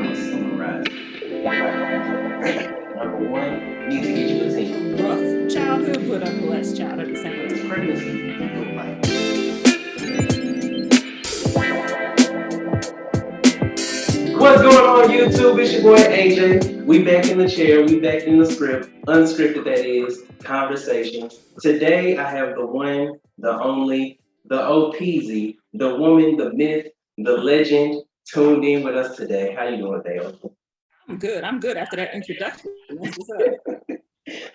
I'm gonna summarize it. Number one, need to get you a team. Rough childhood, but a blessed child at the same time. Pregnancy, look like. What's going on, YouTube? It's your boy AJ. We back in the chair. We back in the script. Unscripted, that is. Conversations. Today, I have the one, the only, the OPZ, the woman, the myth, the legend, tuned in with us today. How you doing, Dale? I'm good. I'm good after that introduction. That's what's up.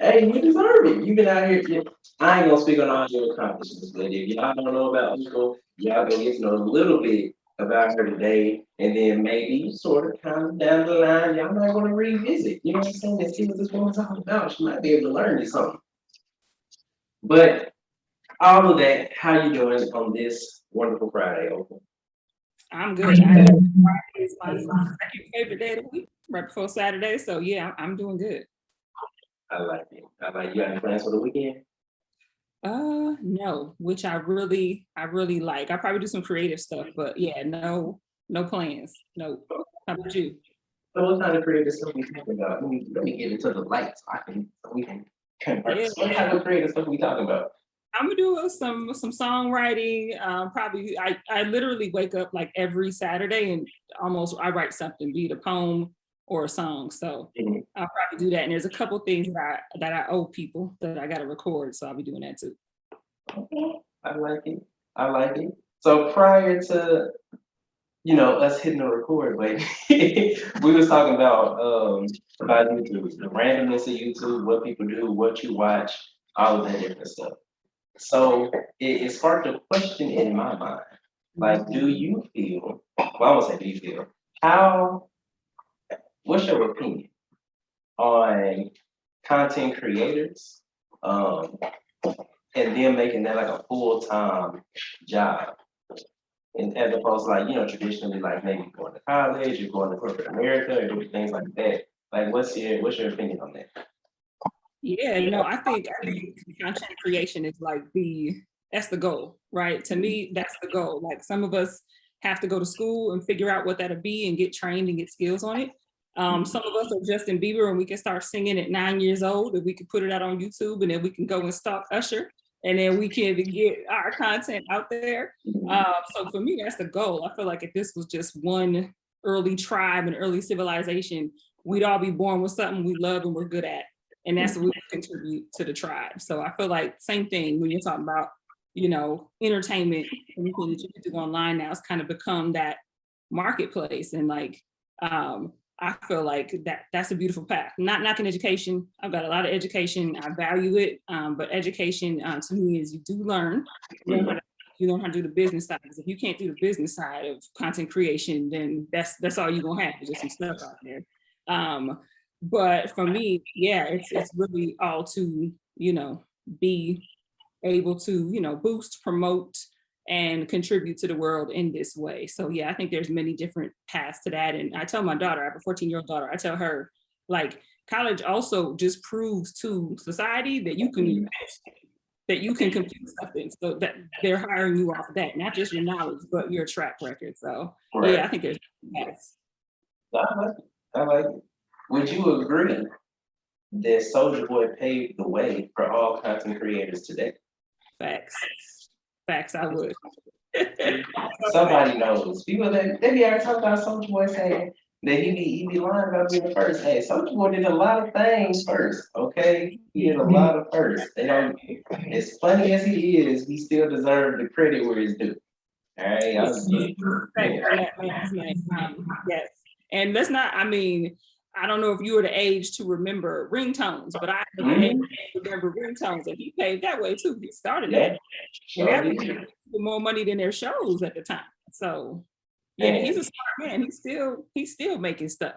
Hey, you deserve it. You've been out here. I ain't gonna speak on all your accomplishments, but if y'all don't know about Opal, y'all gonna get to know a little bit about her today, and then maybe sort of kind of down the line, y'all might want to revisit. You know what I'm saying? And see what this woman's all about. She might be able to learn you something. But all of that, how you doing on this wonderful Friday, Opal? I'm good. Friday is my second favorite day of the week, right before Saturday. So yeah, I'm doing good. I like it. I like you. Got any plans for the weekend? No, which I really like. I probably do some creative stuff, but yeah, no plans. No. How about you? So what kind of creative stuff we talking about? Let me get into the lights. So we can Yeah, converse. What kind of creative stuff we talking about? I'm gonna do some songwriting. Probably I literally wake up like every Saturday and almost I write something, be it a poem or a song. So Mhm. I'll probably do that. And there's a couple things that I owe people that I gotta record. So I'll be doing that too. Okay. I like it. I like it. So prior to us hitting the record button, we was talking about YouTube, the randomness of YouTube, what people do, what you watch, all of that different stuff. So it sparked a question in my mind. Like, do you feel? Well, I won't say do you feel. How? What's your opinion on content creators, um, and them making that like a full time job? And as opposed to like, traditionally like maybe going to college, you're going to corporate America or different things like that. Like what's your opinion on that? Yeah, no, I think content creation is like that's the goal, right? To me, that's the goal. Like some of us have to go to school and figure out what that'll be and get trained and get skills on it. Some of us are Justin Bieber and we can start singing at 9 years old and we can put it out on YouTube and then we can go and stalk Usher and then we can get our content out there. So for me, that's the goal. I feel like if this was just one early tribe and early civilization, we'd all be born with something we love and we're good at, and that's what we contribute to the tribe. So I feel like same thing when you're talking about, entertainment, anything that you can do online now has kind of become that marketplace. And like I feel like that's a beautiful path. Not knocking education. I've got a lot of education. I value it. But education to me is you do learn. You learn how to do the business side. Because if you can't do the business side of content creation, then that's all you're gonna have is just some stuff out there. Um, but for me, yeah, it's really all to, be able to, boost, promote, and contribute to the world in this way. So yeah, I think there's many different paths to that. And I tell my daughter, I have a 14-year-old daughter, I tell her, like, college also just proves to society that you can compute something. So that they're hiring you off of that, not just your knowledge, but your track record. So yeah, I Right. think there's paths. I like it. I like it. Would you agree that Soldier Boy paved the way for all content creators today? Facts. Facts, I would. Somebody knows. People that they be already talking about Soldier Boy saying that he be lying about being the first. Hey, Soldier Boy did a lot of things first. Okay, he did a lot of first. They don't. As funny as he is, he still deserves the credit where it's due. All right, Respect on that man's name. Yes. And let's not, I mean, I don't know if you were the age to remember ringtones, but I was the age to remember ringtones, and he paved that way too. He started Yeah, that. And sure that was did. more money than their shows at the time. So yeah, he's And a smart man. He's still making stuff.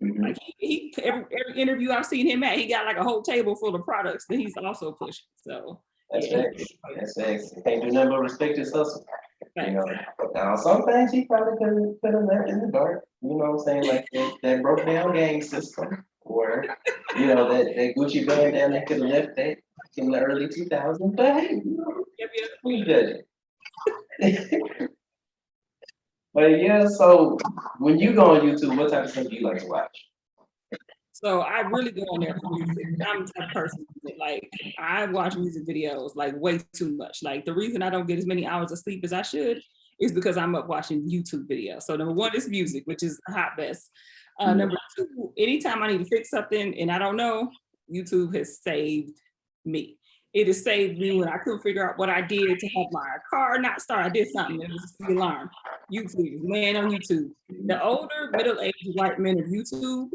mhm, Like he every interview I've seen him at, he got like a whole table full of products that he's also pushing. So that's yeah, facts. That's facts. Can't do nothing but respect his hustle. You thanks. know, now some things he probably could have left in the dark. You know what I'm saying? Like that broke down gang system, or that Gucci bandana they could have left that in the early 2000s. But hey, Yep, yep. who's judging? But yeah, so when you go on YouTube, what type of stuff do you like to watch? So I really go on there for music. I'm the type of person that like I watch music videos like way too much. Like the reason I don't get as many hours of sleep as I should is because I'm up watching YouTube videos. So number one is music, which is a hot mess. Number two, anytime I need to fix something and I don't know, YouTube has saved me. It has saved me when I couldn't figure out what I did to have my car not start. I did something and it was the alarm. YouTube, man on YouTube. The older middle-aged white men of YouTube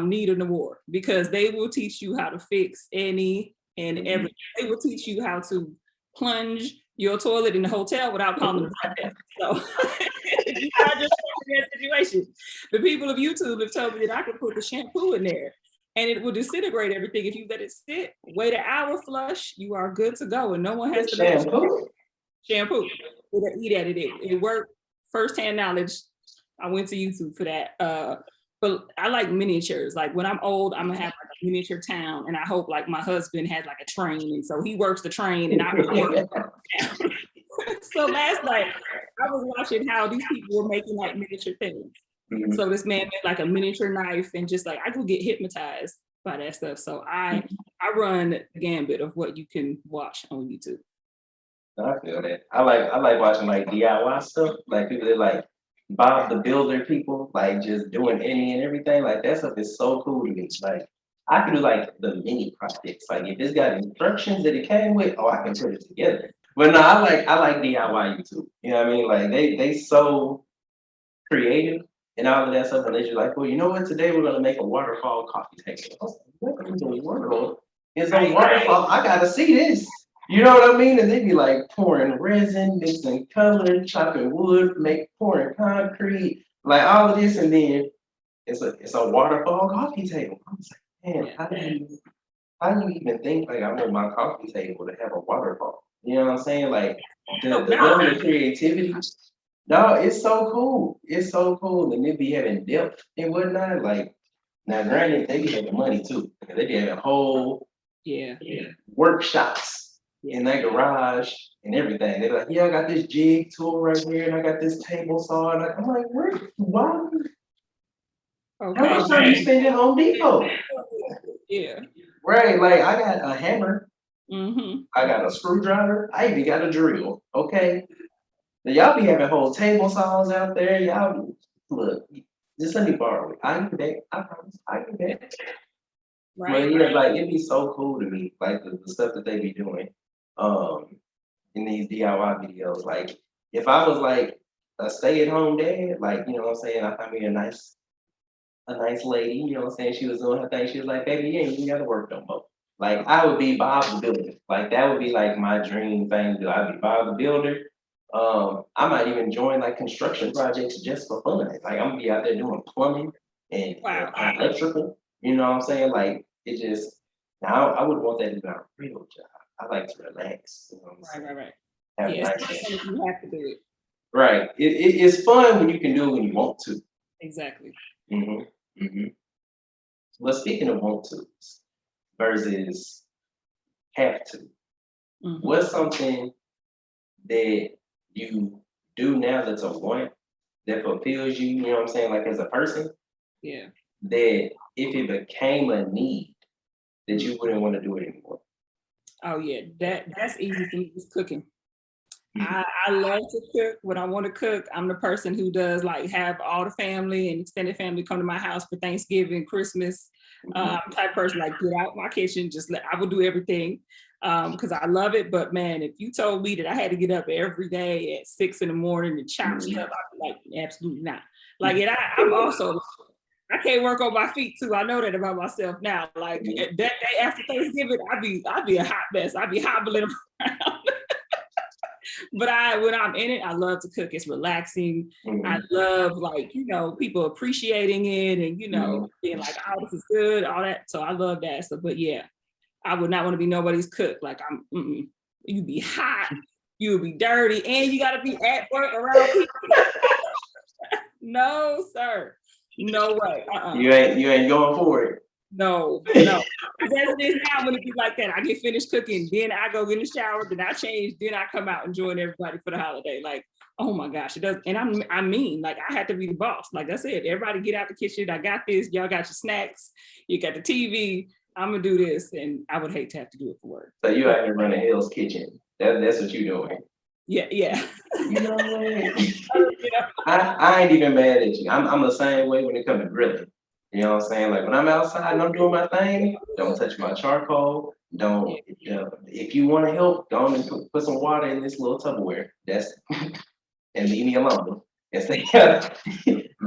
need an award because they will teach you how to fix any and everything. They will teach you how to plunge your toilet in the hotel without calling the front desk. So you find yourself in that situation. The people of YouTube have told me that I could put the shampoo in there and it will disintegrate everything. If you let it sit, wait an hour, flush, you are good to go. And no one has to make shampoo. It'll eat at it. It worked. First-hand knowledge. I went to YouTube for that. But I like miniatures. Like when I'm old, I'm gonna have like a miniature town, and I hope like my husband has like a train, and so he works the train, and I work the town. So last night I was watching how these people were making like miniature things. So this man made like a miniature knife, and just like I could get hypnotized by that stuff. So I run the gambit of what you can watch on YouTube. I feel that. I like watching like DIY stuff. Like people that like Bob the Builder people, like just doing any and everything. Like that stuff is so cool to me. Like I can do like the mini projects. Like if it's got instructions that it came with, oh I can put it together. But no, I like DIY YouTube. You know what I mean? Like they so creative and all of that stuff. And they just like, well, you know what? Today we're gonna make a waterfall coffee table. I was like, what in the world is a waterfall? I gotta see this. You know what I mean? And they be like pouring resin, mixing color, chopping wood, pouring concrete, like all of this, and then it's a waterfall coffee table. I was like, man, how do you even think like I want my coffee table to have a waterfall? You know what I'm saying? Like the level of creativity. No, it's so cool. It's so cool. And they be having depth and whatnot. Like now granted, they be having money too. They be having whole Yeah. workshops in their garage and everything. They're like, yeah, I got this jig tool right here, and I got this table saw. And I'm like, why? How much time you spend at Home Depot? Yeah. Right, like I got a hammer, Mm-hmm. I got a screwdriver, I even got a drill. Okay, now y'all be having whole table saws out there. Y'all look, just let me borrow it. I can bet. I promise. I can bet. But yeah, like it'd be so cool to me, like the stuff that they be doing, um, in these DIY videos. Like if I was like a stay-at-home dad, like you know what I'm saying, I found me a nice lady, you know what I'm saying? She was doing her thing. She was like, baby, you ain't even gotta work no more. Like I would be Bob the Builder. Like that would be like my dream thing to do. I'd be Bob the Builder. I might even join like construction projects just for fun. Like I'm gonna be out there doing plumbing and electrical. You know what I'm saying? Like it just now I would want that to be my real job. I like to relax. You know what I'm saying? Right. Have a Yeah, nice you have to do it. Right. It's fun when you can do it when you want to. Exactly. hmm hmm Well, speaking of want tos versus have to, what's something that you do now that's a want that fulfills you, you know what I'm saying, like as a person, Yeah. that if it became a need, that you wouldn't want to do it anymore? Oh yeah, that's easy for me. It's cooking. I love to cook. When I want to cook, I'm the person who does like have all the family and extended family come to my house for Thanksgiving, Christmas. I'm the type of person like get out my kitchen, I will do everything because I love it. But man, if you told me that I had to get up every day at 6 in the morning and chop stuff, I'd be like, absolutely not. Like, and I'm also I can't work on my feet too. I know that about myself now. Like that day after Thanksgiving, I'd be a hot mess. I'd be hobbling around. But when I'm in it, I love to cook. It's relaxing. I love like, people appreciating it and, being like, oh, this is good, all that. So I love that stuff. But yeah, I would not want to be nobody's cook. Like you'd be hot, you would be dirty, and you got to be at work around people. No, sir. No way. You ain't going for it. No. As it is now, when it be like that, I get finished cooking, then I go get in the shower, then I change, then I come out and join everybody for the holiday. Like, Oh my gosh, it does. And I mean, like I had to be the boss. Like I said, everybody get out the kitchen. I got this. Y'all got your snacks. You got the TV. I'm gonna do this, and I would hate to have to do it for work. So you out here running Hell's Kitchen. That's what you doing. Yeah, yeah. You know what? You know? I ain't even mad at you. I'm the same way when it comes to grilling. You know what I'm saying? Like when I'm outside and I'm doing my thing, don't touch my charcoal. Don't. If you want to help, don't put some water in this little Tupperware. That's and leave me alone. And say,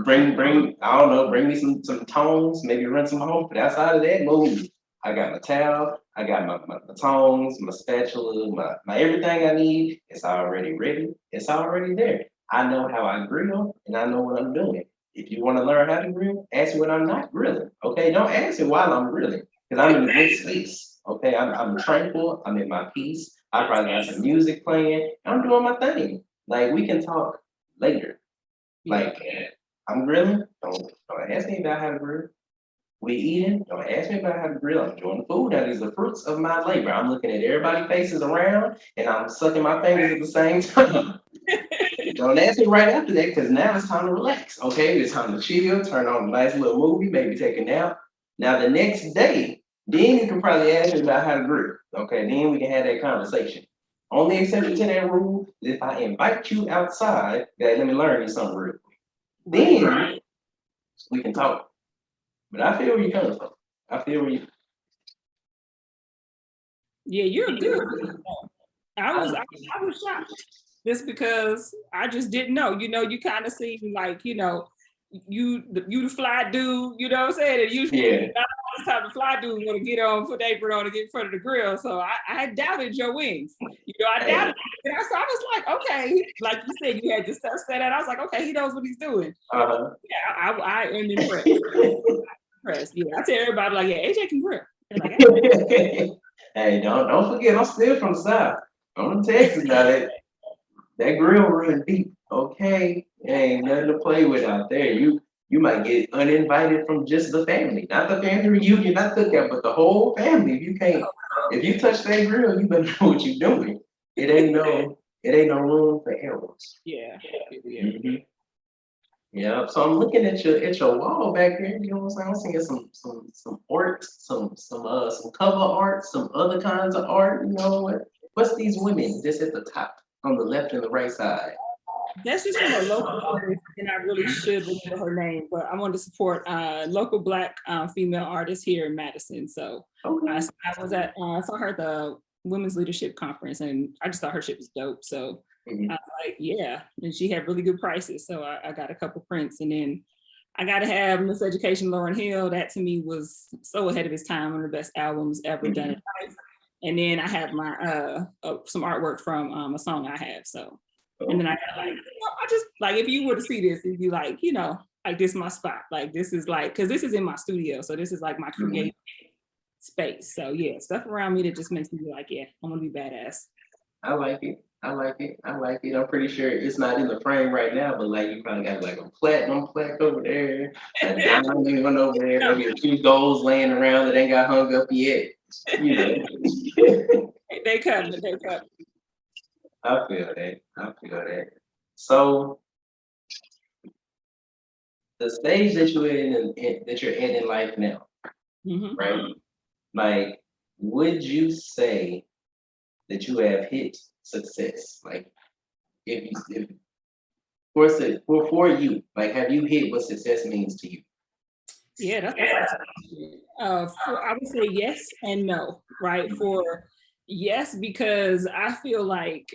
bring, I don't know, bring me some tongs, maybe run some home. But outside of that, move. I got my towel, I got my tongs, my spatula, my everything I need. It's already ready. It's already there. I know how I grill and I know what I'm doing. If you want to learn how to grill, ask me when I'm not grilling. Okay, don't ask me while I'm grilling because I'm in a good space. Okay, I'm tranquil. I'm in my peace. I probably got some music playing. I'm doing my thing. Like we can talk later. Like I'm grilling. Don't ask me about how to grill. We eating. Don't ask me about how to grill. I'm enjoying the food. That is the fruits of my labor. I'm looking at everybody's faces around, and I'm sucking my fingers at the same time. Don't ask me right after that, because now it's time to relax. Okay, it's time to chill, turn on a nice little movie, maybe take a nap. Now the next day, then you can probably ask me about how to grill. Okay, then we can have that conversation. Only exception to that rule is if I invite you outside, okay, let me learn you something real quick. Then we can talk. But I feel where you're coming from. I feel where you. Yeah, you're good. I was shocked just because I just didn't know. You know, you kind of seem like, you know, you the fly dude, you know what I'm saying? And usually Yeah. not all the time the fly dude want to get on, put the apron on and get in front of the grill. So I doubted your wings. You know, I doubted it. So I was like, okay, like you said, you had your stuff set out. I was like, okay, he knows what he's doing. Yeah, I am impressed. Yeah, I tell everybody like, yeah, AJ can grill. They're like, Hey, don't forget, I'm still from the South. I'm in Texas now. That grill run deep. Okay, ain't nothing to play with out there. You might get uninvited from just the family, not the family reunion, not cookout, but the whole family. If you touch that grill, you better know what you're doing. It ain't no room for errors. yeah. Mhm. Yeah, so I'm looking at your wall back there. You know what I'm saying? I'm seeing some art, some cover art, some other kinds of art. You know what's these women just at the top on the left and the right side? That's just from a local artist, and I really should remember her name, but I wanted to support local Black female artists here in Madison. So Okay. I was at, I saw her at the Women's Leadership Conference, and I just thought her shit was dope. So I was like, yeah, and she had really good prices. So I got a couple prints, and then I got to have Miss Education Lauryn Hill. That to me was so ahead of its time, one of the best albums ever done in life. And then I have my some artwork from a song I have. So. And then I got like, you know, I just like if you were to see this, it'd be like, you know, like this is my spot. Like this is like, cause this is in my studio. So this is like my creative space. So yeah, stuff around me that just makes me be like, yeah, I'm gonna be badass. I like it. I like it. I like it. I'm pretty sure it's not in the frame right now, but like you probably got like a platinum plaque over there, a diamond one over there, maybe a few golds laying around that ain't got hung up yet. You know. They coming. I feel that. I feel that. So the stage that you're in life now, right? Like, would you say that you have hit success? Like, if for you, like, have you hit what success means to you? Yeah, that's I would say yes and no, right? For yes, because I feel like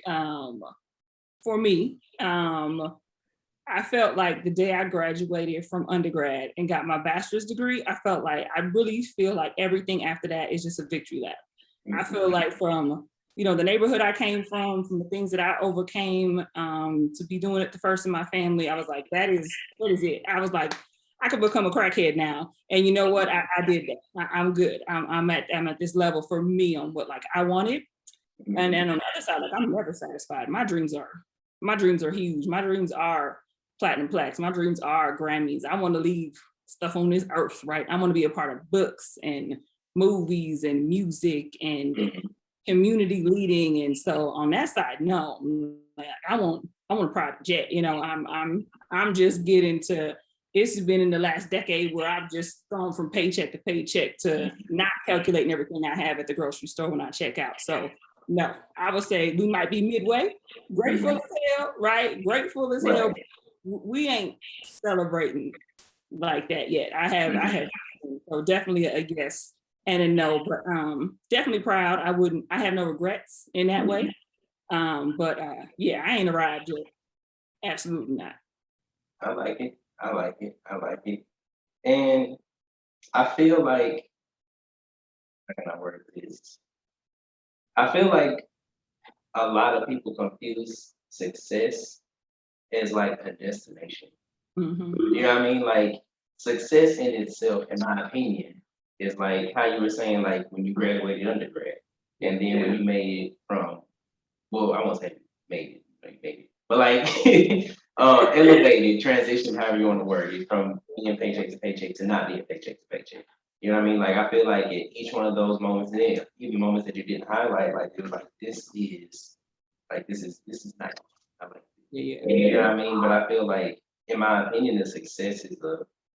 for me, I felt like the day I graduated from undergrad and got my bachelor's degree, I felt like I really feel like everything after that is just a victory lap. I feel like from, you know, the neighborhood I came from the things that I overcame, to be doing it the first in my family, I was like, what is it? I was like, I could become a crackhead now. And you know what? I did that. I'm good. I'm at this level for me on what like I wanted. And then on the other side, like I'm never satisfied. My dreams are huge. My dreams are platinum plaques. My dreams are Grammys. I want to leave stuff on this earth, right? I want to be a part of books and movies and music and community leading. And so on that side, no, like, I want I want a private jet. You know, I'm just getting to. It's been in the last decade where I've just gone from paycheck to paycheck to not calculating everything I have at the grocery store when I check out. So no, I would say we might be midway. Grateful as hell, right? Grateful as hell. Right. We ain't celebrating like that yet. I have so definitely a yes and a no, but definitely proud. I have no regrets in that way. But yeah, I ain't arrived yet. Absolutely not. I like it. I like it. I like it. And I feel like, how can I word this? I feel like a lot of people confuse success as like a destination. Hmm. You know what I mean? Like success in itself, in my opinion, is like how you were saying, like when you graduated undergrad, and then when you made it from, well, I won't say made it, but like elevated, transition, however you want to word it, from being paycheck to paycheck to not being paycheck to paycheck. You know what I mean? Like I feel like at each one of those moments, and then even moments that you didn't highlight, like it was like this is nice. I like Yeah, you know what I mean? But I feel like, in my opinion, the success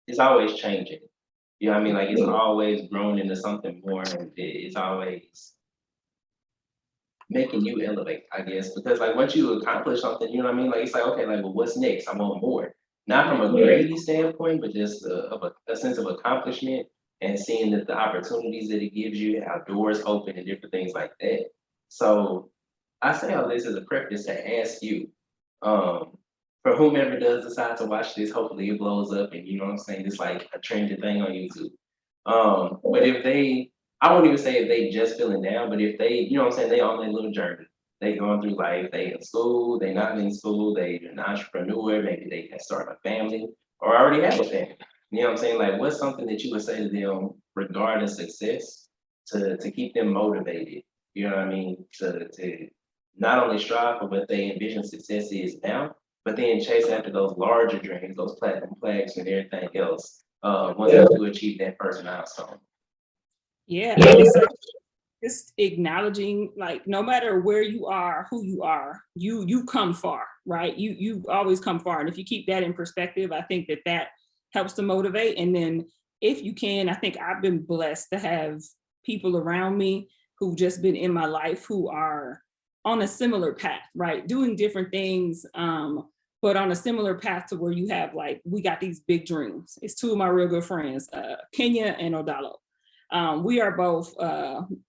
is always changing. You know what I mean? Like it's always grown into something more, and it's always making you elevate, I guess. Because like once you accomplish something, you know what I mean? Like it's like, okay, like well, what's next? I want more. Not from a greedy standpoint, but just of a sense of accomplishment and seeing that the opportunities that it gives you, how doors open and different things like that. So I say all this as a preface to ask you, um, for whomever does decide to watch this, hopefully it blows up and you know what I'm saying, it's like a trending thing on YouTube. But if they, I won't even say if they just feeling down, but if they, you know what I'm saying, they on their little journey. They going through life, they in school, they not in school, they an entrepreneur, maybe they can start a family or already have a family. You know what I'm saying? Like what's something that you would say to them regarding success to keep them motivated, you know what I mean? To not only strive for what they envision success is now, but then chase after those larger dreams, those platinum plaques and everything else, once they do achieve that first milestone. yeah. I would say just acknowledging, like, no matter where you are, who you are, you come far, right? You always come far, and if you keep that in perspective, I think that that helps to motivate. And then if you can, I think I've been blessed to have people around me who've just been in my life who are on a similar path, right? Doing different things, but on a similar path to where you have, like, we got these big dreams. It's two of my real good friends, Kenya and Odalo. We are both,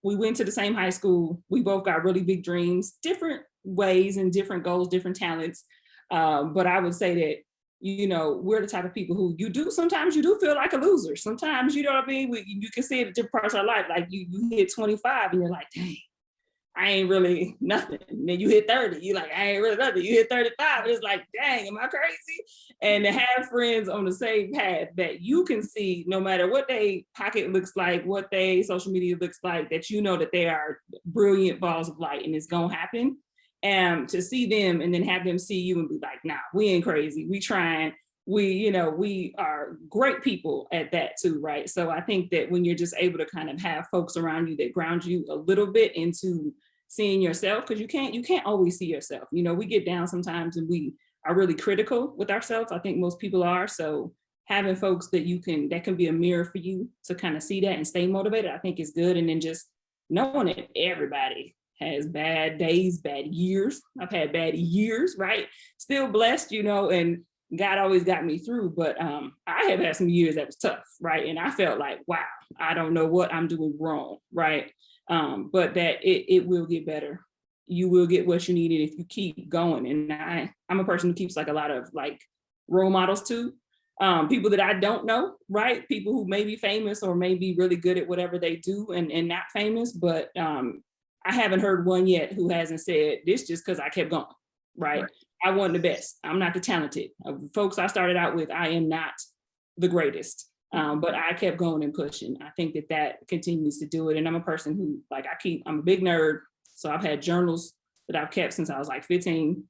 we went to the same high school. We both got really big dreams, different ways and different goals, different talents. But I would say that, you know, we're the type of people who sometimes you do feel like a loser. Sometimes, you know what I mean? You can see it at different parts of our life. Like you hit 25 and you're like, dang, I ain't really nothing. And then you hit 30, you like, I ain't really nothing. You hit 35, it's like, dang, am I crazy? And to have friends on the same path that you can see, no matter what they pocket looks like, what they social media looks like, that you know that they are brilliant balls of light and it's gonna happen. And to see them and then have them see you and be like, nah, we ain't crazy. We trying, we are great people at that too, right? So I think that when you're just able to kind of have folks around you that ground you a little bit into seeing yourself, because you can't always see yourself. You know, we get down sometimes and we are really critical with ourselves. I think most people are. So having folks that can be a mirror for you to kind of see that and stay motivated, I think is good. And then just knowing that everybody has bad days, bad years. I've had bad years, right? Still blessed, and God always got me through. But I have had some years that was tough, right? And I felt like, wow, I don't know what I'm doing wrong, right? But that it will get better. You will get what you needed if you keep going. And I'm a person who keeps like a lot of like role models too. People that I don't know, right? People who may be famous or may be really good at whatever they do and not famous, but I haven't heard one yet who hasn't said this just because I kept going, right? I wasn't the best. I'm not the talented. Folks I started out with, I am not the greatest. But I kept going and pushing. I think that continues to do it. And I'm a person who, like, I'm a big nerd. So I've had journals that I've kept since I was like 15.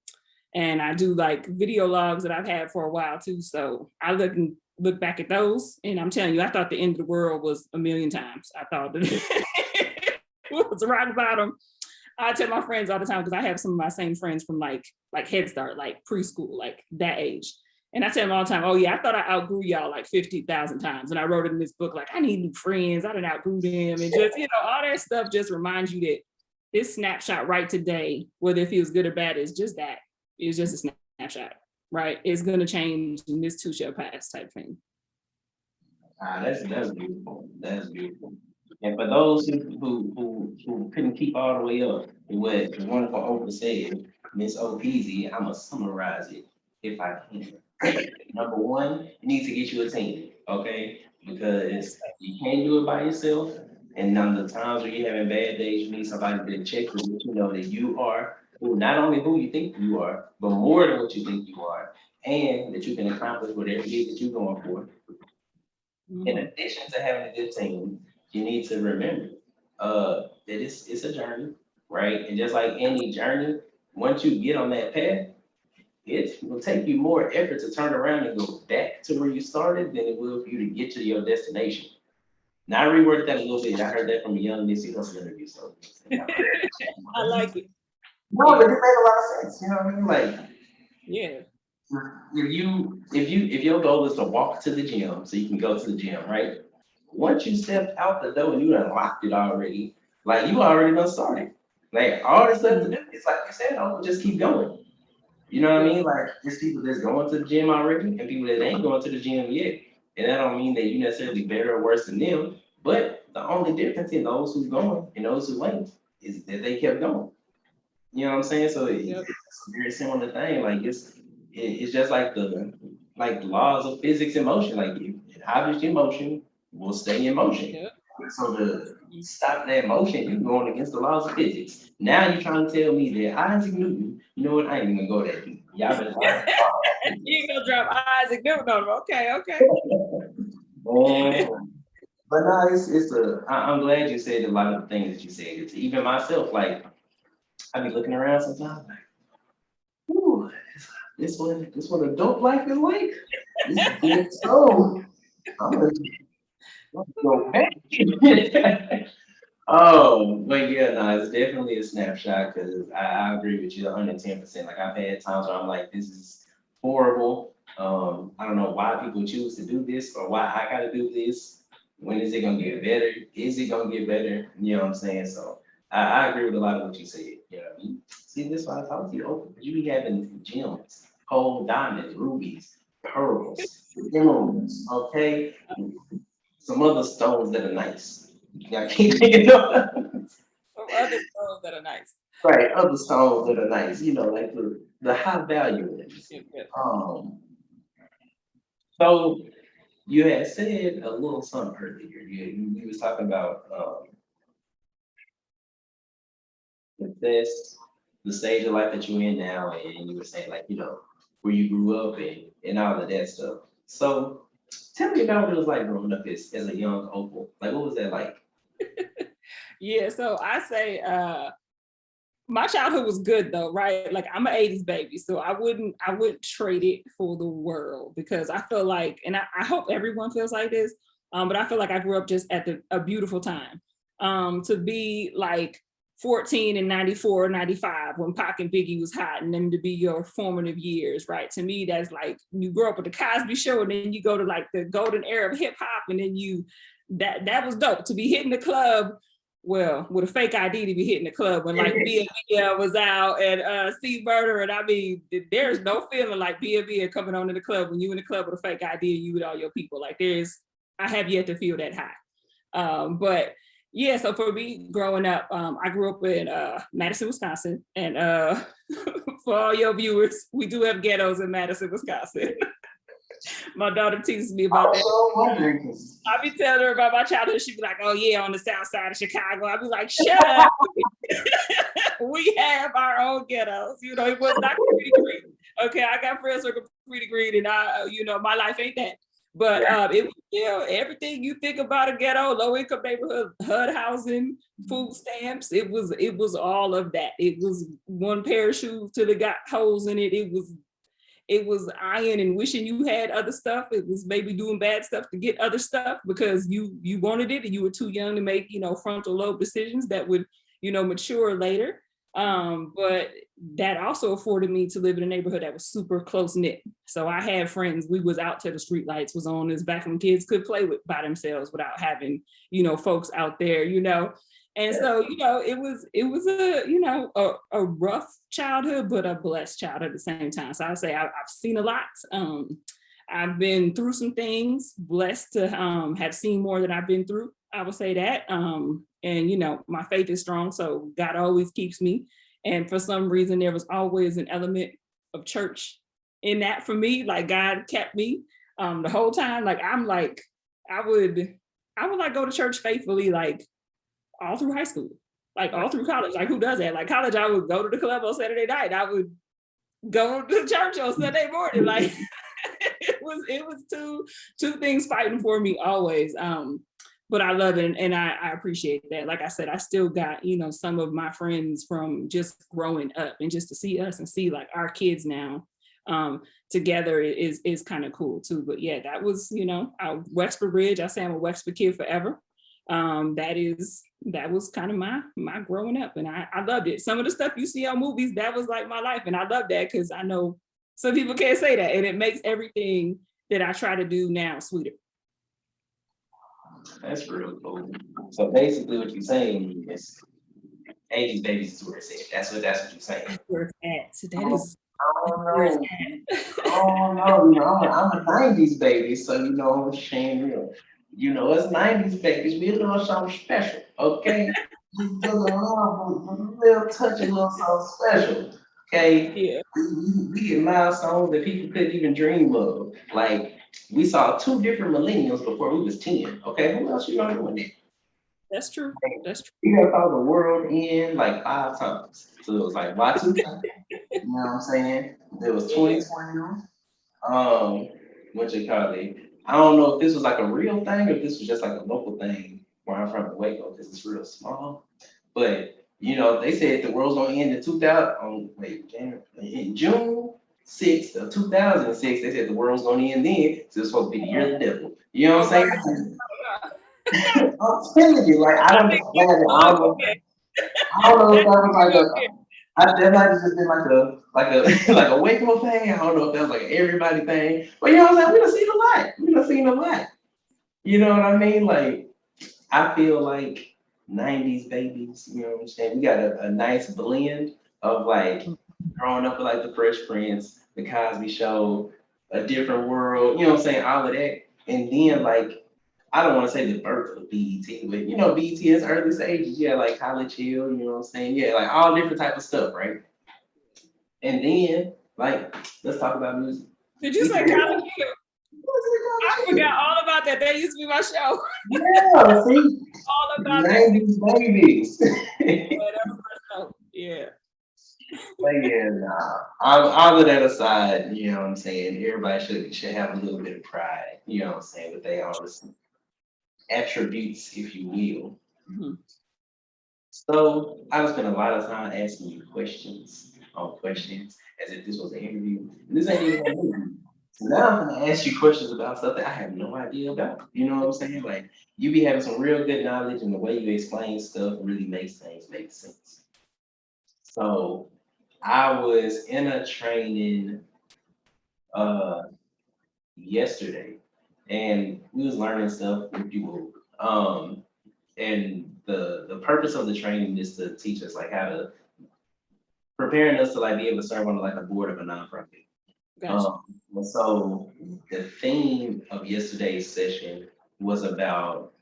And I do like video logs that I've had for a while too. So I look back at those and I'm telling you, I thought the end of the world was a million times. I thought that it was rock bottom. I tell my friends all the time, because I have some of my same friends from like Head Start, like preschool, like that age. And I tell them all the time, oh yeah, I thought I outgrew y'all like 50,000 times. And I wrote it in this book, like, I need new friends. I didn't outgrew them. And just, all that stuff just reminds you that this snapshot right today, whether it feels good or bad, is just that. It's just a snapshot, right? It's going to change and this too shall pass type thing. That's beautiful. That's beautiful. And for those who couldn't keep all the way up, what the wonderful Opal said, Miss O'Peasy, I'm gonna summarize it if I can. Number one, you need to get you a team, okay? Because you can't do it by yourself. And none of the times when you're having bad days, you need somebody to check with you know that you are not only who you think you are, but more than what you think you are, and that you can accomplish whatever it is that you're going for. In addition to having a good team, you need to remember that it's a journey, right? And just like any journey, once you get on that path, it will take you more effort to turn around and go back to where you started than it will for you to get to your destination. Now I reworded that a little bit. I heard that from a young Nipsey Hussle interview. So I like it. no, but it made a lot of sense. You know what I mean? Like, yeah. If your goal is to walk to the gym so you can go to the gym, right? Once you stepped out the door and you unlocked it already, like you already done started. Like all this stuff to do, it's like you said, oh, just keep going. You know what I mean? Like there's people that's going to the gym already and people that ain't going to the gym yet. And that don't mean that you necessarily better or worse than them. But the only difference in those who's going and those who ain't is that they kept going. You know what I'm saying? So it's a very similar thing. Like it's just like the laws of physics in motion. Like if object in motion will stay in motion. Yep. So to stop that motion, you're going against the laws of physics. Now you're trying to tell me that Isaac Newton, you know what? I ain't even gonna go there. Y'all better. You gonna drop Isaac Newton on him? Okay. But no, I'm glad you said a lot of the things that you said. It's even myself, like I be looking around sometimes, like, ooh, this what adult life is like. This is good. So I'm gonna go back. Oh, but yeah, no, it's definitely a snapshot because I agree with you 110%. Like I've had times where I'm like, this is horrible. I don't know why people choose to do this or why I gotta do this. When is it gonna get better? Is it gonna get better? You know what I'm saying? So I agree with a lot of what you said. You know what I mean? See, this is why I talk to you open. You be having gems, whole diamonds, rubies, pearls, emeralds, okay? Some other stones that are nice. I keep thinking of Other stones that are nice. right, other stones that are nice, like the high value ones. So you had said a little something earlier. You was talking about the stage of life that you're in now, and you were saying like, where you grew up and all of that stuff. So tell me about what it was like growing up as a young Opal. Like what was that like? Yeah, so I say my childhood was good though, right? Like I'm an 80s baby, so I wouldn't trade it for the world because I feel like, and I hope everyone feels like this, but I feel like I grew up just at a beautiful time. To be like 14 and 94, 95 when Pac and Biggie was hot, and then to be your formative years, right? To me, that's like you grow up with the Cosby Show, and then you go to like the golden era of hip hop, and then that was dope to be hitting the club. Well, with a fake ID to be hitting the club when like B&B was out and C Murder, and I mean, there's no feeling like B&B coming on to the club when you in the club with a fake ID and you with all your people. Like I have yet to feel that high. But yeah, so for me growing up, I grew up in Madison, Wisconsin, and for all your viewers, we do have ghettos in Madison, Wisconsin. My daughter teases me about that. I be telling her about my childhood. She'd be like, "Oh yeah, on the south side of Chicago." I'd be like, "Shut up." We have our own ghettos. It was not pretty green. Okay, I got friends who are pretty green, and my life ain't that. But it was everything you think about a ghetto, low income neighborhood, HUD housing, food stamps. It was all of that. It was one pair of shoes till it got holes in it. It was iron and wishing you had other stuff. It was maybe doing bad stuff to get other stuff because you wanted it and you were too young to make, frontal lobe decisions that would, mature later. But that also afforded me to live in a neighborhood that was super close knit. So I had friends, we was out till the street lights was on. It's back when kids could play with by themselves without having, folks out there, And so, it was a rough childhood, but a blessed childhood at the same time. So I would say I've seen a lot. I've been through some things, blessed to have seen more than I've been through. I would say that. And my faith is strong, so God always keeps me. And for some reason, there was always an element of church in that for me. Like God kept me the whole time. Like I would like go to church faithfully, like all through high school, like all through college. Like who does that? Like college, I would go to the club on Saturday night. I would go to church on Sunday morning. Like it was two things fighting for me always. But I love it, and I appreciate that. Like I said, I still got some of my friends from just growing up, and just to see us and see like our kids now together is kind of cool too. But yeah, that was Wexford Ridge. I say I'm a Wexford kid forever. That was kind of my growing up, and I loved it. Some of the stuff you see on movies, that was like my life, and I love that because I know some people can't say that, and it makes everything that I try to do now sweeter. That's real cool. So basically what you're saying is 80s babies is where it's at. That's what you're saying. Where it's at. That is where it's Oh at. no, I'm a 90s baby, so Shane, us 90s babies, we a little something special, okay? Just a little touch, a little something special, okay? Yeah, We get milestones that people couldn't even dream of. Like we saw 2 different millennials before we was 10. Okay, who else doing that? that's true. That's true. We got saw the world end like 5 times. So it was like Y2K. You know what I'm saying? There was Yeah. 2020. What you call it? I don't know if this was like a real thing or if this was just like a local thing where I'm from in Waco because it's real small. But they said the world's gonna end in 2000. In June 6th of 2006, they said the world's gonna end then. So it's supposed to be the year of the devil. You know what I'm saying? I'm telling you, like I don't, like I don't know if that was like that might have just been like a like a wake up thing. I don't know if that was like an everybody thing, but you know what I'm saying? We done seen a lot. We done seen a lot. You know what I mean? Like I feel like 90s babies. You know what I'm saying? We got a nice blend of like growing up with like the Fresh Prince, the Cosby Show, a different world. You know what I'm saying? All of that, and then like I don't want to say the birth of BET, but BET is early stages. Yeah, like College Hill, you know what I'm saying? Yeah, like all different type of stuff, right? And then, like, let's talk about music. Did you say College Hill? I forgot all about that. That used to be my show. Yeah, see, All about that. 90s babies. Yeah, that was my show. Yeah. But yeah, nah. All of that aside, you know what I'm saying? Everybody should have a little bit of pride, you know what I'm saying, with their own attributes, if you will. Mhm. So I spent a lot of time asking you questions on questions as if this was an interview. And this ain't even an interview. So now I'm gonna ask you questions about stuff that I have no idea about. You know what I'm saying? Like you be having some real good knowledge and the way you explain stuff really makes things make sense. So I was in a training uh yesterday and we was learning stuff with you. And the purpose of the training is to teach us like how to preparing us to like be able to serve on like a board of a nonprofit. Gotcha. And so the theme of yesterday's session was about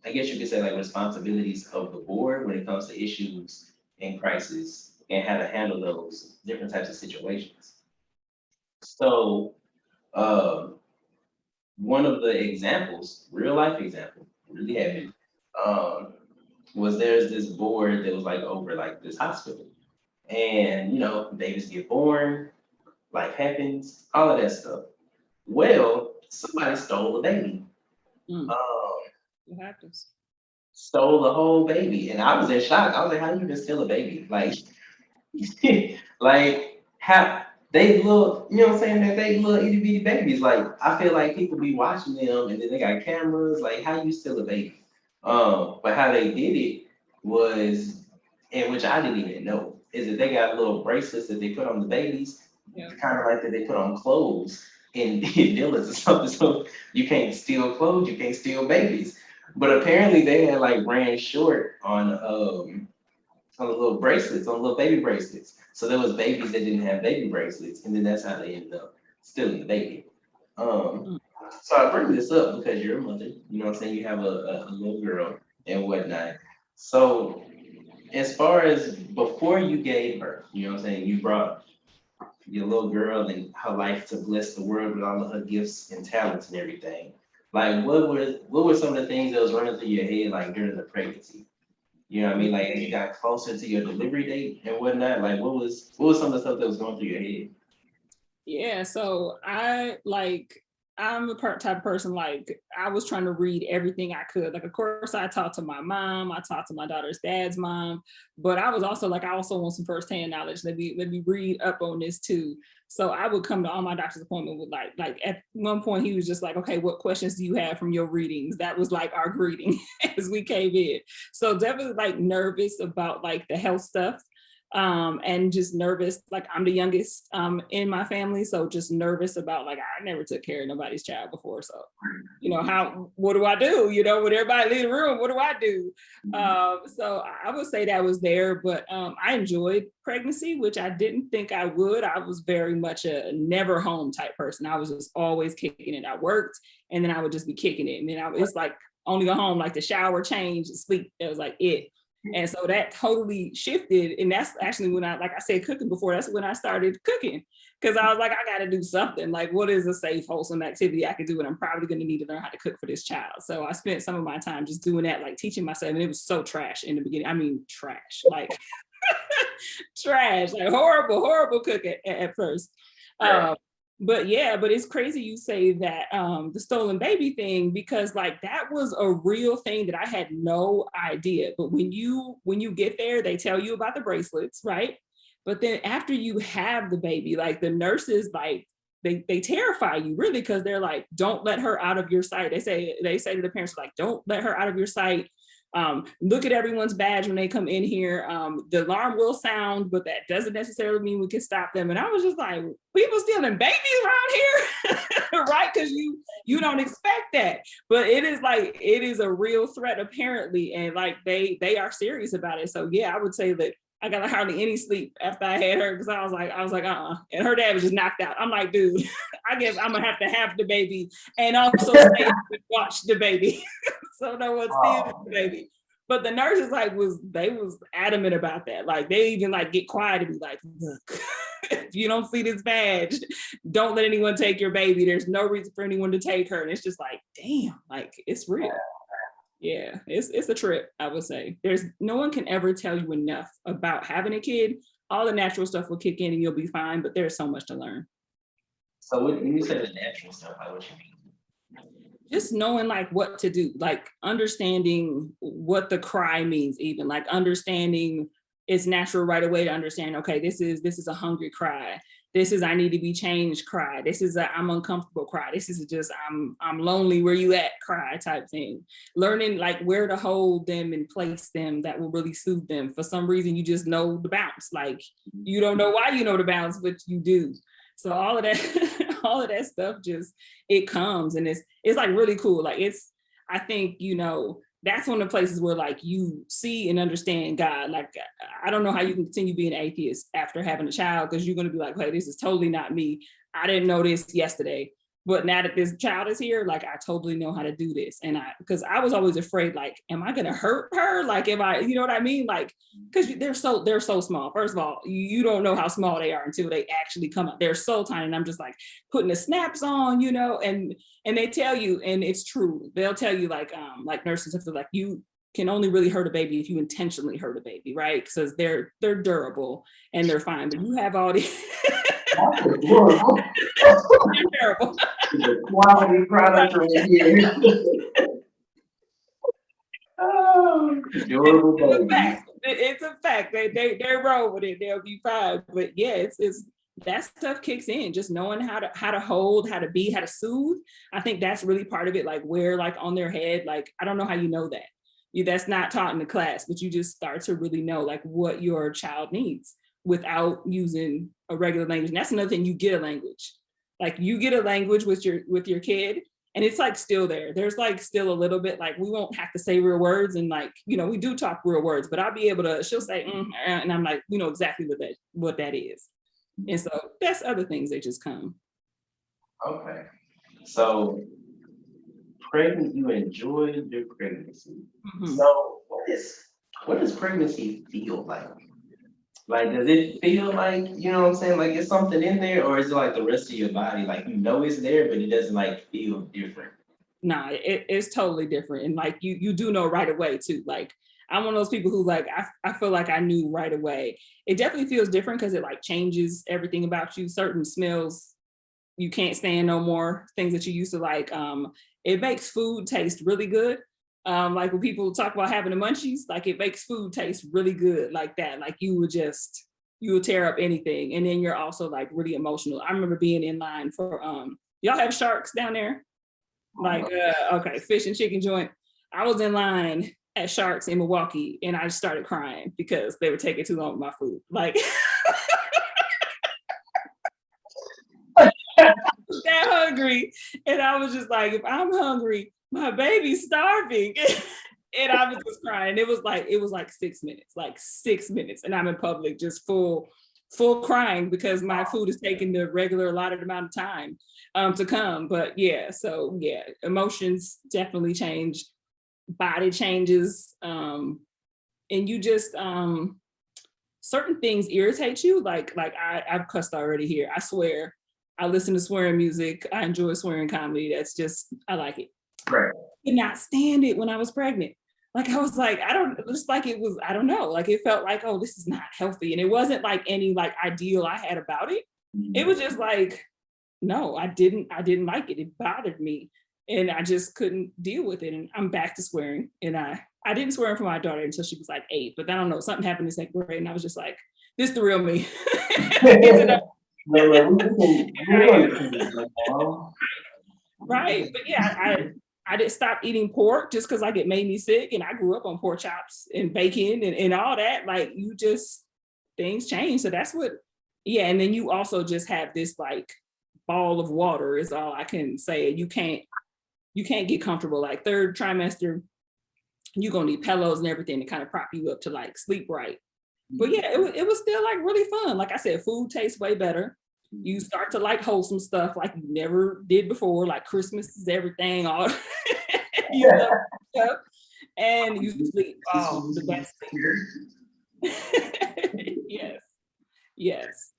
I guess you could say like responsibilities of the board when it comes to issues and crisis and how to handle those different types of situations. So um, one of the examples, real life example, really happened, um, was there's this board that was like over like this hospital. And babies get born, life happens, all of that stuff. Well, somebody stole a baby. Mm. Um, What happens? stole the whole baby. And I was in shock. I was like, how you even steal a baby? Like, like how they look, you know what I'm saying? That they little itty bitty babies. Like, I feel like people be watching them and then they got cameras. Like, how you steal a baby? But how they did it was and which I didn't even know, is that they got little bracelets that they put on the babies, Yeah. kind of like that they put on clothes in villas or something. So you can't steal clothes, you can't steal babies. But apparently they had like ran short on the little bracelets, on little baby bracelets. So there was babies that didn't have baby bracelets, and then that's how they ended up stealing the baby. Um, Mm. so I bring this up because you're a mother, you know what I'm saying? You have a little girl and whatnot. So as far as before you gave birth, you know what I'm saying? You brought your little girl and her life to bless the world with all of her gifts and talents and everything. Like what were some of the things that was running through your head like during the pregnancy? You know what I mean? Like as you got closer to your delivery date and whatnot, like what was some of the stuff that was going through your head? Yeah, so I'm the type of person, like I was trying to read everything I could. Like, of course, I talked to my mom, I talked to my daughter's dad's mom, but I was also like, I also want some firsthand knowledge. Let me read up on this too. So I would come to all my doctor's appointment with like at one point he was just like, okay, what questions do you have from your readings? That was like our greeting as we came in. So definitely like nervous about like the health stuff, and just nervous. Like I'm the youngest in my family, so just nervous about like I never took care of nobody's child before. So, what do I do? When everybody leave the room, what do I do? So I would say that was there, but I enjoyed pregnancy, which I didn't think I would. I was very much a never home type person. I was just always kicking it. I worked, and then I would just be kicking it, and then it's like only go home, like the shower, change, sleep. That was like it. And so that totally shifted. And that's actually when like I said, cooking before, that's when I started cooking. Because I was like, I got to do something. Like, what is a safe, wholesome activity I could do? And I'm probably going to need to learn how to cook for this child. So I spent some of my time just doing that, like teaching myself. And it was so trash in the beginning. I mean, trash, like trash, like horrible, horrible cooking at first. But yeah, but it's crazy you say that the stolen baby thing, because like that was a real thing that I had no idea. But when you get there, they tell you about the bracelets, right? But then after you have the baby, like the nurses, like they terrify you really, because they're like, don't let her out of your sight. They say to the parents, like, don't let her out of your sight. Look at everyone's badge when they come in here. The alarm will sound, but that doesn't necessarily mean we can stop them. And I was just like, people stealing babies around here, right? Because you don't expect that, but it is a real threat apparently, and like they are serious about it. So yeah, I would say that I got hardly any sleep after I had her, because I was like, and her dad was just knocked out. I'm like, dude, I guess I'm gonna have the baby and also stay and watch the baby. So no one steals the baby. But the nurses they was adamant about that. Like they even like get quiet and be like, look, if you don't see this badge, don't let anyone take your baby. There's no reason for anyone to take her. And it's just like, damn, like it's real. Yeah, it's a trip, I would say. There's no one can ever tell you enough about having a kid. All the natural stuff will kick in and you'll be fine, but there's so much to learn. So when you say the natural stuff, like what you mean? Just knowing like what to do, like understanding what the cry means, even like understanding it's natural right away to understand, okay, this is a hungry cry. This is I need to be changed cry. This is a I'm uncomfortable cry. This is just I'm lonely, where you at cry type thing. Learning like where to hold them and place them that will really soothe them. For some reason, you just know the bounce. Like you don't know why you know the bounce, but you do. So all of that, all of that stuff just it comes, and it's like really cool. Like I think, that's one of the places where like you see and understand God. Like I don't know how you can continue being an atheist after having a child, because you're going to be like, hey, this is totally not me. I didn't know this yesterday, but now that this child is here, like I totally know how to do this. And because I was always afraid, like, am I going to hurt her? Like, am I, you know what I mean? Like, because they're so small. First of all, you don't know how small they are until they actually come out. They're so tiny, and I'm just like putting the snaps on, and they tell you, and it's true. They'll tell you like nurses have to like, you can only really hurt a baby if you intentionally hurt a baby, right? Because they're durable and they're fine. But you have all these they're terrible. The quality product right here. Oh, adorable babies. It's a fact. They're roll with it. They'll be fine. But yeah, it's that stuff kicks in. Just knowing how to hold, how to be, how to soothe. I think that's really part of it. Like where like on their head. Like I don't know how you know that. That's not taught in the class, but you just start to really know like what your child needs without using a regular language. And that's another thing, you get a language. Like you get a language with your kid, and it's like still there. There's like still a little bit like we won't have to say real words, and like, we do talk real words, but I'll be able to, she'll say, and I'm like, exactly what that is. And so that's other things that just come. Okay. So pregnant, you enjoyed your pregnancy. Mhm. So what does pregnancy feel like? Like, does it feel like, you know what I'm saying? Like it's something in there, or is it like the rest of your body? Like it's there, but it doesn't like feel different. Nah, it's totally different. And like you do know right away too. Like I'm one of those people who like I feel like I knew right away. It definitely feels different because it like changes everything about you. Certain smells you can't stand no more, things that you used to like. It makes food taste really good. Like when people talk about having the munchies, like it makes food taste really good like that. Like you would tear up anything. And then you're also like really emotional. I remember being in line for y'all have sharks down there? Like okay, fish and chicken joint. I was in line at Sharks in Milwaukee and I started crying because they were taking too long with my food. Like that hungry. And I was just like, if I'm hungry, my baby's starving. And I was just crying. It was like 6 minutes. And I'm in public just full crying because my food is taking the regular allotted amount of time to come. But yeah, so yeah, emotions definitely change, body changes. And you just certain things irritate you. Like I've cussed already here. I swear. I listen to swearing music. I enjoy swearing comedy. That's just, I like it. Right. I could not stand it when I was pregnant. Like I was like, just like it was, I don't know. Like it felt like, oh, this is not healthy. And it wasn't like any like ideal I had about it. It was just like, no, I didn't like it. It bothered me. And I just couldn't deal with it. And I'm back to swearing. And I didn't swear for my daughter until she was like 8. But I don't know, something happened in second grade. And I was just like, this is the real me. Right. But yeah, I didn't stop eating pork just because like it made me sick. And I grew up on pork chops and bacon and all that. Like you just, things change. So that's what, yeah. And then you also just have this like ball of water is all I can say. You can't get comfortable. Like third trimester, you're gonna need pillows and everything to kind of prop you up to like sleep right. But yeah, it was still like really fun. Like I said, food tastes way better. You start to like wholesome stuff like you never did before, like Christmas is everything, all you love stuff, and you sleep. Oh, the best thing. Yes, yes.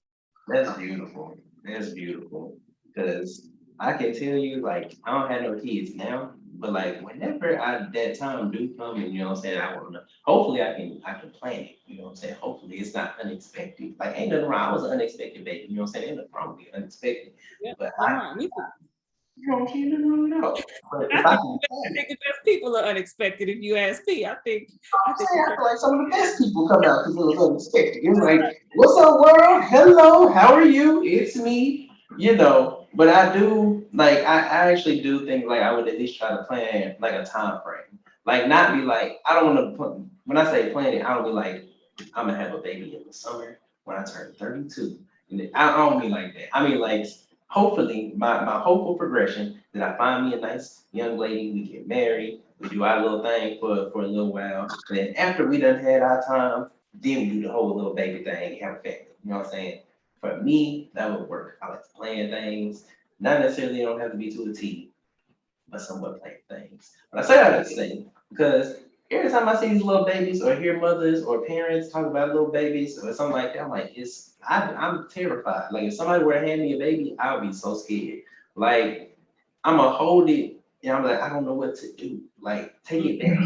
That's beautiful. That's beautiful. Because I can tell you, like, I don't have no kids now, but like whenever that time do come and you know what I'm saying, I wanna hopefully I can plan it, you know what I'm saying? Hopefully it's not unexpected. Like ain't nothing wrong. I was an unexpected baby, you know what I'm saying? Ain't nothing wrong with being unexpected. Yep, But I'm wrong. Me too. you know, can't do nothing wrong. But if I I think, can I plan it, think the best people are unexpected. If you ask me, I I'm think saying I feel like some of the best people come out because it was unexpected. It's like, what's up, world? Hello, how are you? It's me. You know, but I do like I actually do think like I would at least try to plan like a time frame. Like not be like I don't want to put when I say planning, I don't be like I'm gonna have a baby in the summer when I turn 32. And I don't mean like that. I mean like hopefully my hopeful progression that I find me a nice young lady, we get married, we do our little thing for a little while. Then after we done had our time, then we do the whole little baby thing, have a family. You know what I'm saying? For me, that would work. I like to plan things. Not necessarily don't have to be to a T, but somewhat plan things. But I say that to say because every time I see these little babies or hear mothers or parents talk about little babies or something like that, I'm like, I'm terrified. Like if somebody were to hand me a baby, I would be so scared. Like I'm gonna hold it and I'm like, I don't know what to do. Like take it back.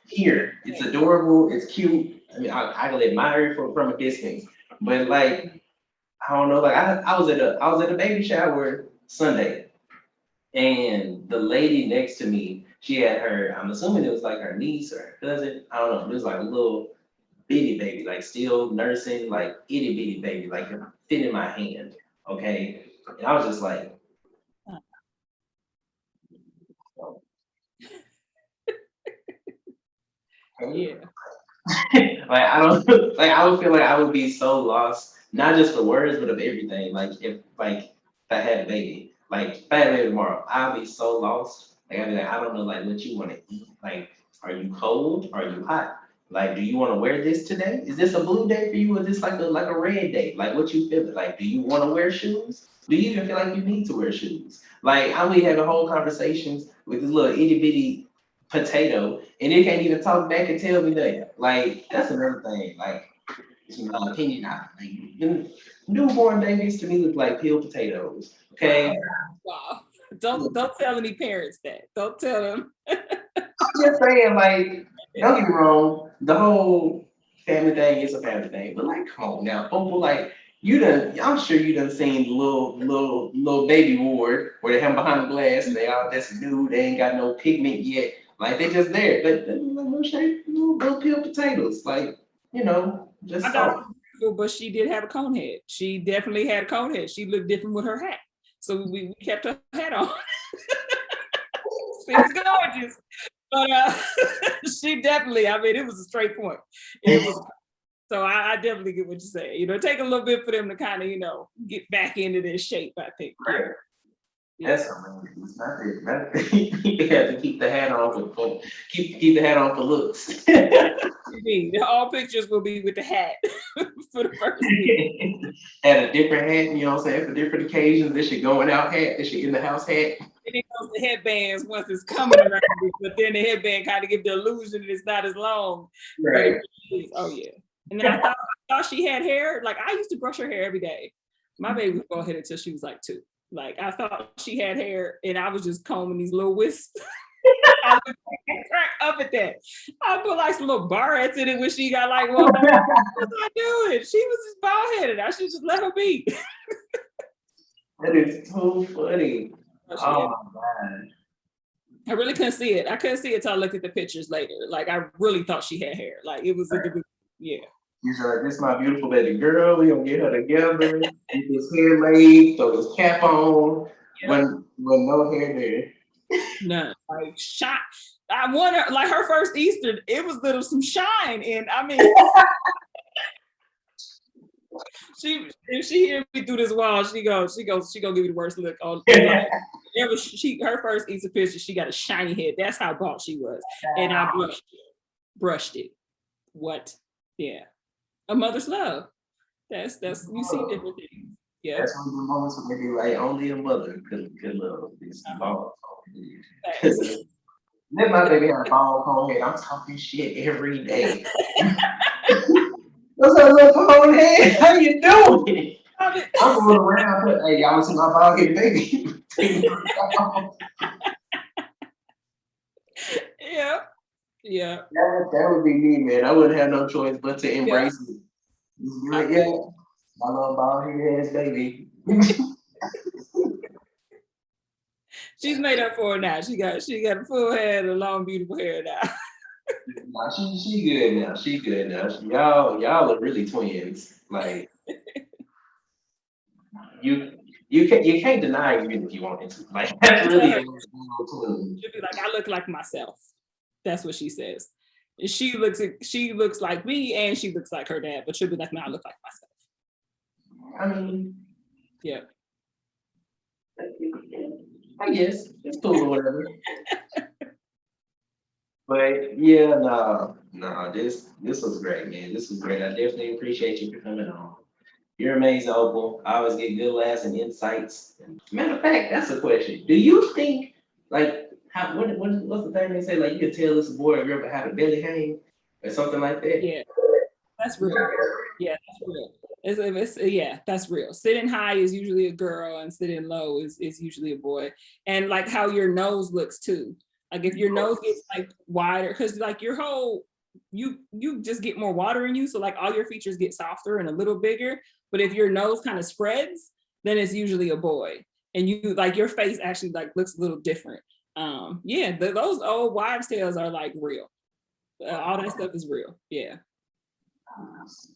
Here, it's adorable, it's cute. I mean, I can admire it from a distance, but like I don't know, like I was at a baby shower Sunday, and the lady next to me, she had her, I'm assuming it was like her niece or her cousin, I don't know, it was like a little bitty baby, like still nursing, like itty bitty baby, like it fit in my hand, okay? And I was just like, Yeah. Like I would feel like I would be so lost, not just for words, but of everything. If I had a baby, like if I had a baby tomorrow, I'll be so lost. Like I'd be like, I don't know like what you want to eat. Like, are you cold? Are you hot? Like, do you want to wear this today? Is this a blue day for you, or is this like a red day? Like, what you feeling? Like, do you want to wear shoes? Do you even feel like you need to wear shoes? Like, I be having whole conversations with this little itty bitty potato, and it can't even talk back and tell me that. Like, that's another thing. Like, it's my opinion. Newborn babies to me look like peeled potatoes. Okay. Wow. Don't tell any parents that. Don't tell them. I'm just saying, like, don't get me wrong, the whole family thing is a family thing, but like, come on now, Opal, like, I'm sure you done seen the little baby ward where they have 'em behind the glass and they all that's new, they ain't got no pigment yet, like they just there, they little shape, little peeled potatoes, like, My just daughter soft. was beautiful, but she did have a cone head. She definitely had a cone head. She looked different with her hat. So we kept her hat on. She was gorgeous. But she definitely, I mean, it was a straight point. It was so I definitely get what you're saying. Take a little bit for them to kind of, get back into their shape, I think. Yeah. Right. Yeah. That's something. It's not that. You have to keep the hat on keep the hat on for looks. Indeed. All pictures will be with the hat for the first week. Had a different hat, you know what I'm saying, for different occasions. This your going out hat, this your in the house hat. And it goes to headbands once it's coming around, but then the headband kind of gives the illusion that it's not as long. But Right. it is. Oh yeah. And then I thought she had hair. Like I used to brush her hair every day. My baby was bald headed until she was like 2. Like I thought she had hair, and I was just combing these little wisps. I would crack up at that. I put like some little barrettes in it when she got like, well, what was I doing? She was just bald headed. I should just let her be. That is too funny. Oh, Oh my god. I really couldn't see it. I couldn't see it till I looked at the pictures later. Like I really thought she had hair. Like it was yeah. You said, like, this is my beautiful baby girl. We gonna get her together. Get this hair laid, throw this cap on. When no hair there. None. Like shot. I wonder, like her first Easter, it was little some shine. And I mean, if she hear me through this wall, she gonna give me the worst look on like her first Easter picture, she got a shiny head. That's how bald she was. And I brushed it. What? Yeah. A mother's love. That's you see different things. Yeah. That's one of the moments when they be like, only a mother could love this ball. Let my baby have a ball cone head. I'm talking shit every day. What's up, little cone head? How you doing? I'm going around, but hey, y'all see my bald head baby? Yeah. Yeah. That would be me, man. I wouldn't have no choice but to embrace it. Just be like, yeah, my little bald head ass baby. She's made up for it now. She got a full head of long, beautiful hair now. Nah, she good now. She good now. Y'all are really twins. Like you can't deny it even if you wanted to. Like that's really a twin. She'll be like, I look like myself. That's what she says. And she looks like me, and she looks like her dad. But she'll be like, no, I look like myself. I mean, Yeah. I guess it's cool or whatever. But yeah, no, this was great, man. This was great. I definitely appreciate you for coming on. You're amazing, Opal. I always get good laughs and insights. Matter of fact, that's a question. Do you think, like, what's the thing they say? Like, you can tell this boy or girl but how the belly hang or something like that? Yeah, that's real. Yeah, that's real. Yeah, that's real. Sitting high is usually a girl, and sitting low is usually a boy. And like how your nose looks too. Like if your nose gets like wider, because like your whole you just get more water in you, so like all your features get softer and a little bigger. But if your nose kind of spreads, then it's usually a boy, and you like your face actually like looks a little different. Yeah, those old wives' tales are like real. All that stuff is real. Yeah.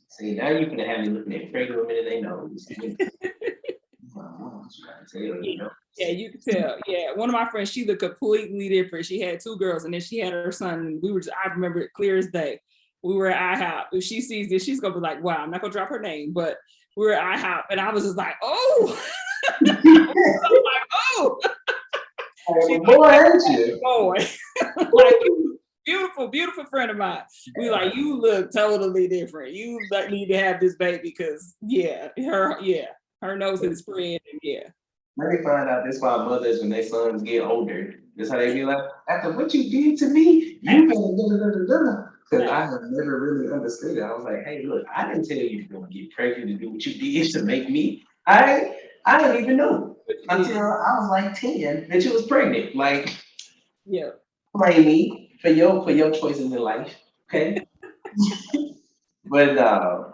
See, now you're gonna have me looking at pregnant women in their nose. Yeah, you could tell. Yeah, one of my friends, she looked completely different. She had 2 girls, and then she had her son. And we were, I remember it clear as day. We were at IHOP. If she sees this, she's gonna be like, "Wow!" I'm not gonna drop her name, but we were at IHOP, and I was just like, "Oh!" I was like, "Oh!" She's like, boy, ain't you? "Boy!" Like, beautiful, beautiful friend of mine. We like, you look totally different. You like need to have this baby because her nose is spread and yeah. Let me find out this why mothers when their sons get older. That's how they be like, after what you did to me, you better. Because I have never really understood it. I was like, hey, look, I didn't tell you to go and get pregnant to do what you did to make me. I didn't even know until I was like 10 that you was pregnant. Like, Yeah. blame me for your choices in life. Okay. But I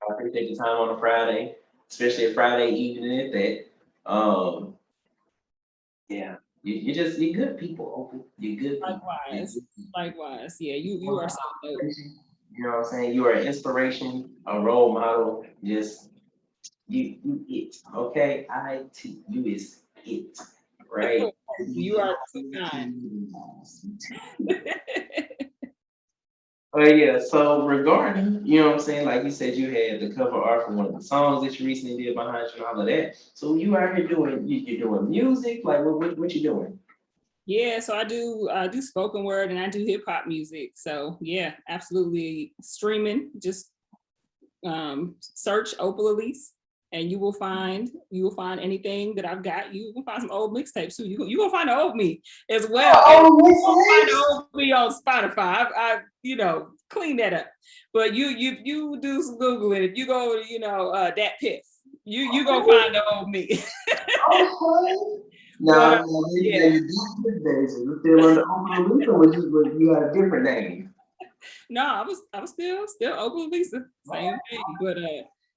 appreciate the time on a Friday, especially a Friday evening at that. Yeah, you're good people, Opal. You're good people. You're Likewise. good people. Likewise. Yeah, you are so dope. You know what I'm saying? You are an inspiration, a role model. Just you it. Okay, you is it. Right? You are too kind. Oh yeah, so regarding, you know what I'm saying, like you said, you had the cover art for one of the songs that you recently did behind you and all of that. So you out here doing, you're doing music, like what you doing? Yeah, so I do spoken word and I do hip hop music. So yeah, absolutely streaming. Just search Opal Elise and you will find anything that I've got. You will find some old mixtapes too. You gonna find the old me as well. And you will find the old me on Spotify. I clean that up. But you do some Googling. If you go that piff, you gonna find the old me. Okay. But Now, yeah. you did days, so you still under Open Lisa, or you had a different name? No, I was still Opal Lisa, same thing. But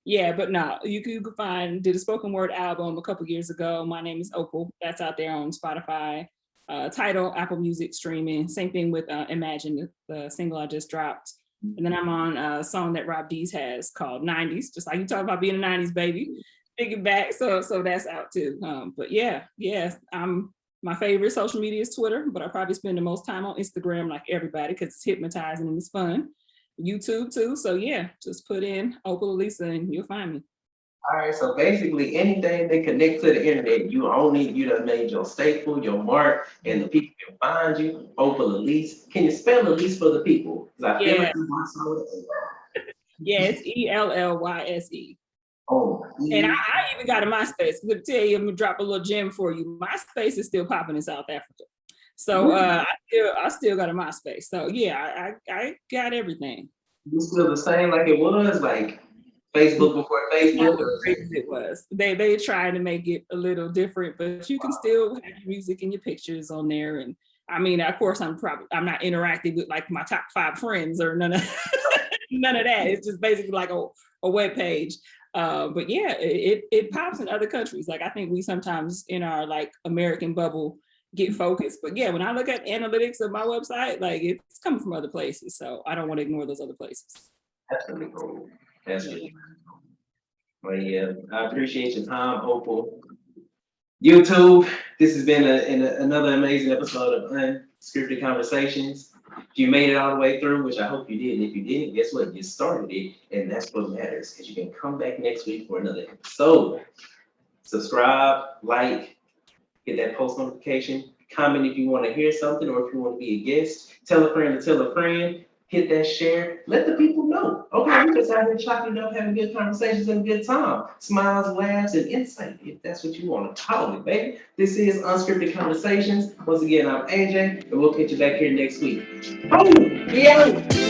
yeah, but no, you could find did a spoken word album a couple years ago. My name is Opal. That's out there on Spotify, Tidal, Apple Music streaming. Same thing with Imagine, the single I just dropped. And then I'm on a song that Rob Dees has called 90s, just like you talk about being a 90s baby. Thinking back, so that's out too. But yeah, my favorite social media is Twitter, but I probably spend the most time on Instagram, like everybody, because it's hypnotizing and it's fun. YouTube too. So yeah, just put in Opal Lisa and you'll find me. All right, so basically anything that connects to the internet, you own it, you done made your staple, your mark, and the people can find you. Opal Elise. Can you spell Elise for the people? Because I feel Yeah, like you want some of it. yeah, it's ELLYSE. Oh, And I even got a MySpace. I'm gonna tell you, I'm gonna drop a little gem for you. MySpace is still popping in South Africa. So I still got a MySpace. So yeah, I got everything. you still the same like it was, like Facebook before Not Facebook? as great as it was. They tried to make it a little different, but you can still have your music and your pictures on there. And I mean, of course, I'm not interacting with like my top 5 friends or none of none of that. It's just basically like a web page. But yeah, it pops in other countries. Like I think we sometimes in our like American bubble get focused. But yeah, when I look at analytics of my website, like it's coming from other places. So I don't want to ignore those other places. That's really cool. That's really cool. But yeah, I appreciate your time, Opal. YouTube, this has been another amazing episode of Unscripted Conversations. If you made it all the way through, which I hope you did, and if you didn't, guess what? You started it, and that's what matters, because you can come back next week for another episode. Subscribe, like, hit that post notification, comment if you want to hear something or if you want to be a guest. Tell a friend to tell a friend. Hit that share. Let the people know. Okay, we just out here chopping it up, having good conversations and a good time. Smiles, laughs, and insight, if that's what you want to call it, baby. This is Unscripted Conversations. Once again, I'm AJ, and we'll catch you back here next week. Boom! Yeah!